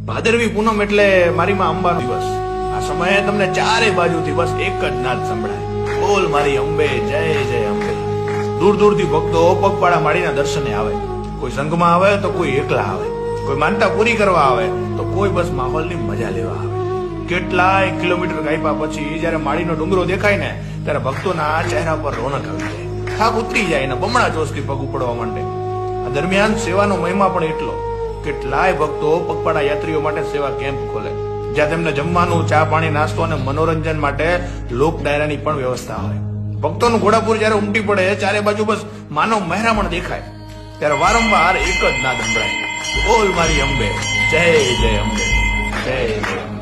ભાદરવી પૂનમ એટલે મારી માં અંબાનો દિવસ. આ સમયે તમને ચારે બાજુથી બસ એક જ નાદ સંભળાય, બોલ મારી અંબે જય જય અંબે. દૂર દૂરથી ભક્તો પગપાળા માળીના દર્શને આવે. કોઈ સંઘમાં આવે તો કોઈ એકલા આવે, કોઈ માનતા પૂરી કરવા આવે તો કોઈ બસ માહોલની મજા લેવા આવે. કેટલાય કિલોમીટર કાપ્યા પછી જયારે માળીનો ડુંગરો દેખાય ને ત્યારે ભક્તોના ચહેરા પર રોનક આવી જાય, થાક ઉતરી જાય ને બમણા જોશથી પગ ઉપડવા માંડે. આ દરમિયાન સેવાનો મહિમા પણ એટલો. કેટલાય ભક્તો પગપાળા યાત્રીઓ માટે સેવા કેમ્પ ખોલે, જ્યાં તેમને જમવાનું, ચા પાણી, નાસ્તો અને મનોરંજન માટે લોક ડાયરાની પણ વ્યવસ્થા હોય. ભક્તોનું ઘોડાપુર જયારે ઉમટી પડે, ચારે બાજુ બસ માનવ મહેરામણ દેખાય, ત્યારે વારંવાર એક જ નાદ સંભળાય, બોલ મારી અંબે જય જય અંબે, જય જય અંબે.